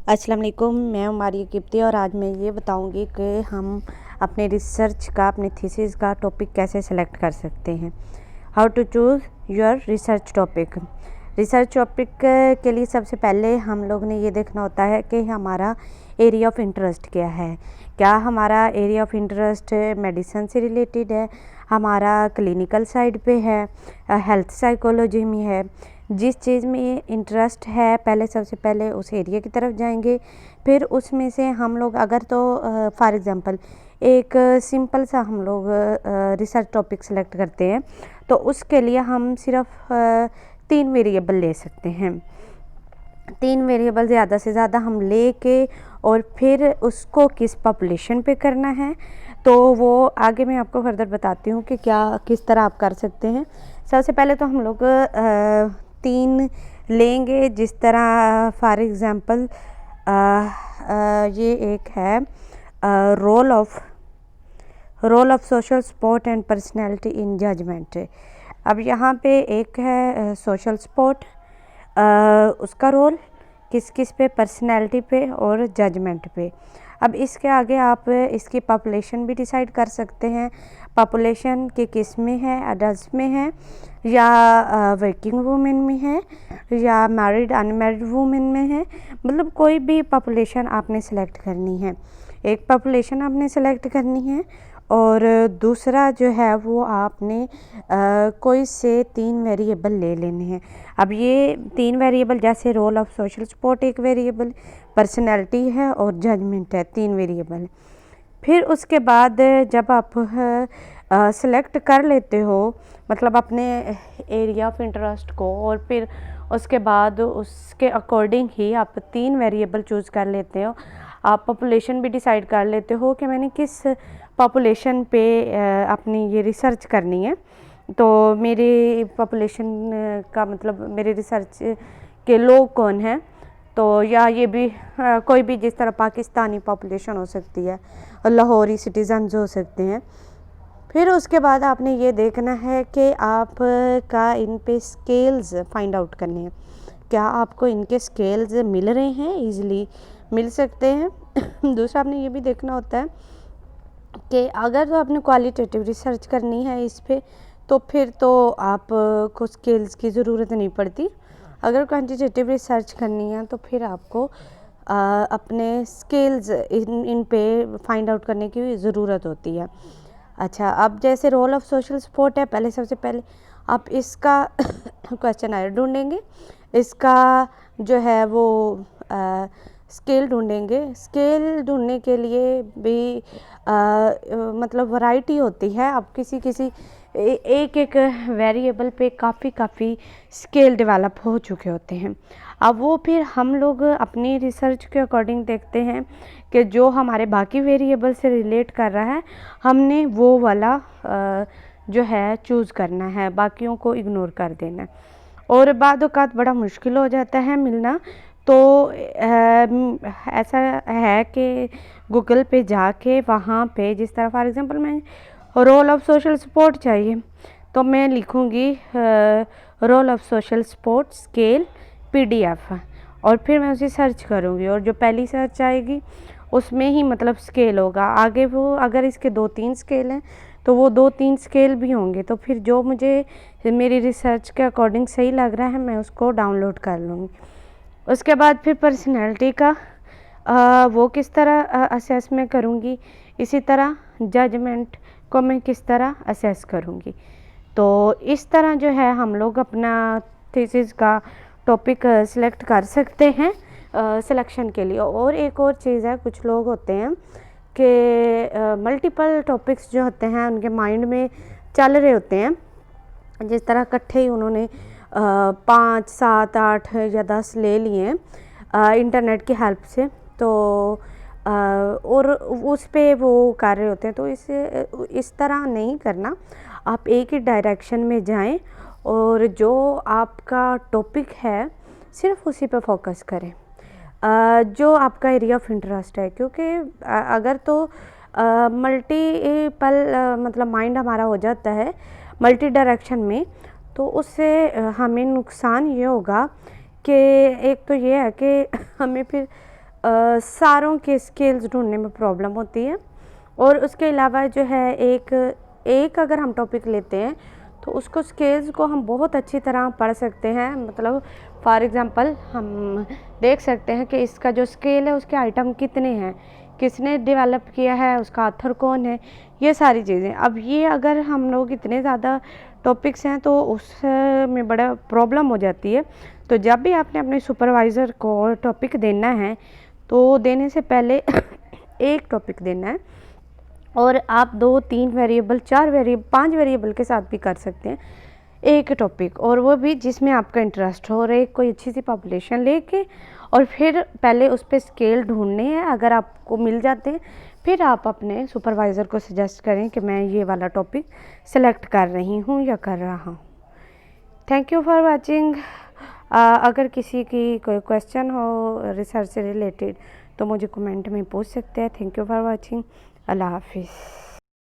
अस्सलाम वालेकुम, मैं मारिया किप्ती और आज मैं ये बताऊंगी कि हम अपने रिसर्च का अपने थीसिस का टॉपिक कैसे सेलेक्ट कर सकते हैं। How to choose your research topic. Research topic के लिए सबसे पहले हम लोग ने ये देखना होता है कि हमारा एरिया ऑफ इंटरेस्ट क्या है। क्या हमारा एरिया ऑफ इंटरेस्ट मेडिसिन से रिलेटेड है, हमारा क्लिनिकल साइड पे है, हेल्थ साइकोलॉजी में है। जिस चीज़ में इंटरेस्ट है पहले सबसे पहले उस एरिया की तरफ जाएंगे। फिर उसमें से हम लोग अगर तो फॉर एग्ज़ाम्पल एक सिंपल सा हम लोग रिसर्च टॉपिक सेलेक्ट करते हैं तो उसके लिए हम सिर्फ 3 वेरिएबल ले सकते हैं। 3 वेरिएबल ज़्यादा से ज़्यादा हम ले के और फिर उसको किस पॉपुलेशन पे करना है तो वो आगे मैं आपको फर्दर बताती हूँ कि क्या किस तरह आप कर सकते हैं। सबसे पहले तो हम लोग 3 लेंगे। जिस तरह फॉर एग्ज़ाम्पल ये एक है role of social support and personality in judgement. अब यहाँ पे एक है सोशल सपोर्ट, उसका रोल किस किस पे, पर्सनैलिटी पे और जजमेंट पे। अब इसके आगे आप इसकी पॉपुलेशन भी डिसाइड कर सकते हैं। पॉपुलेशन के किस में है, अडल्ट में है या वर्किंग वूमेन में है या मैरिड अनमैरिड वूमेन में है। मतलब कोई भी पॉपुलेशन आपने सेलेक्ट करनी है। एक पॉपुलेशन आपने सेलेक्ट करनी है और दूसरा जो है वो आपने कोई से 3 वेरिएबल ले लेने हैं। अब ये 3 वेरिएबल जैसे रोल ऑफ सोशल सपोर्ट एक वेरिएबल, पर्सनैलिटी है और जजमेंट है, 3 वेरिएबल। फिर उसके बाद जब आप सेलेक्ट कर लेते हो मतलब अपने एरिया ऑफ इंटरेस्ट को और फिर उसके बाद उसके अकॉर्डिंग ही आप 3 वेरिएबल चूज़ कर लेते हो। आप पॉपुलेशन भी डिसाइड कर लेते हो कि मैंने किस पॉपुलेशन पे अपनी ये रिसर्च करनी है। तो मेरी पॉपुलेशन का मतलब मेरे रिसर्च के लोग कौन हैं, तो या ये भी कोई भी जिस तरह पाकिस्तानी पॉपुलेशन हो सकती है, लाहौरी सिटीज़न्स हो सकते हैं। फिर उसके बाद आपने ये देखना है कि आप का इन पे स्केल्स फाइंड आउट करने हैं। क्या आपको इनके स्केल्स मिल रहे हैं, ईज़िली मिल सकते हैं। दूसरा आपने ये भी देखना होता है कि अगर तो आपने क्वालिटेटिव रिसर्च करनी है इस पे तो फिर तो आपको स्केल्स की ज़रूरत नहीं पड़ती। अगर क्वांटिटेटिव रिसर्च करनी है तो फिर आपको अपने स्केल्स इन पे फाइंड आउट करने की ज़रूरत होती है। अच्छा, अब जैसे रोल ऑफ सोशल सपोर्ट है, पहले सबसे पहले आप इसका क्वेश्चन ढूंढेंगे, इसका जो है वो स्केल ढूंढेंगे। स्केल ढूंढने के लिए भी मतलब वैरायटी होती है। अब किसी एक वेरिएबल पे काफ़ी स्केल डेवलप हो चुके होते हैं। अब वो फिर हम लोग अपनी रिसर्च के अकॉर्डिंग देखते हैं कि जो हमारे बाकी वेरिएबल से रिलेट कर रहा है हमने वो वाला जो है चूज़ करना है, बाकियों को इग्नोर कर देना है। और बाद औक़ात बड़ा मुश्किल हो जाता है मिलना। तो ऐसा है कि गूगल पे जाके वहाँ पे जिस तरह फॉर एग्ज़ाम्पल मैं रोल ऑफ सोशल सपोर्ट चाहिए तो मैं लिखूँगी role of social support scale PDF और फिर मैं उसे सर्च करूँगी और जो पहली सर्च आएगी उसमें ही मतलब स्केल होगा। आगे वो अगर इसके 2-3 स्केल हैं तो वो 2-3 स्केल भी होंगे। तो फिर जो मुझे मेरी रिसर्च के अकॉर्डिंग सही लग रहा है मैं उसको डाउनलोड कर लूँगी। उसके बाद फिर पर्सनैलिटी का वो किस तरह असेस मैं करूँगी, इसी तरह जजमेंट को मैं किस तरह असेस करूँगी। तो इस तरह जो है हम लोग अपना थीसिस का टॉपिक सिलेक्ट कर सकते हैं सिलेक्शन के लिए। और एक और चीज़ है, कुछ लोग होते हैं कि मल्टीपल टॉपिक्स जो होते हैं उनके माइंड में चल रहे होते हैं, जिस तरह इकट्ठे ही उन्होंने 5, 7, 8 या 10 ले लिए इंटरनेट की हेल्प से। तो और उस पे वो कर रहे होते हैं। तो इस तरह नहीं करना, आप एक ही डायरेक्शन में जाएं और जो आपका टॉपिक है सिर्फ उसी पे फोकस करें जो आपका एरिया ऑफ इंटरेस्ट है। क्योंकि अगर तो मल्टीपल मतलब माइंड हमारा हो जाता है मल्टी डायरेक्शन में तो उससे हमें नुकसान ये होगा कि एक तो ये है कि हमें फिर सारों के स्केल्स ढूंढने में प्रॉब्लम होती है। और उसके अलावा जो है एक अगर हम टॉपिक लेते हैं तो उसको स्केल्स को हम बहुत अच्छी तरह पढ़ सकते हैं। मतलब फॉर एग्ज़ाम्पल हम देख सकते हैं कि इसका जो स्केल है उसके आइटम कितने हैं, किसने डेवलप किया है, उसका ऑथर कौन है, ये सारी चीज़ें। अब ये अगर हम लोग इतने ज़्यादा टॉपिक्स हैं तो उसमें बड़ा प्रॉब्लम हो जाती है। तो जब भी आपने अपने सुपरवाइज़र को टॉपिक देना है तो देने से पहले एक टॉपिक देना है, और आप 2, 3 वेरिएबल, 4 वेरिएबल, 5 वेरिएबल के साथ भी कर सकते हैं एक टॉपिक, और वो भी जिसमें आपका इंटरेस्ट हो। और एक कोई अच्छी सी पॉपुलेशन लेके और फिर पहले उस पर स्केल ढूंढने हैं। अगर आपको मिल जाते हैं फिर आप अपने सुपरवाइज़र को सजेस्ट करें कि मैं ये वाला टॉपिक सेलेक्ट कर रही हूँ या कर रहा हूँ। Thank you for watching. अगर किसी की कोई क्वेश्चन हो रिसर्च से रिलेटेड तो मुझे कमेंट में पूछ सकते हैं। Thank you for watching. अल्लाह हाफिज़।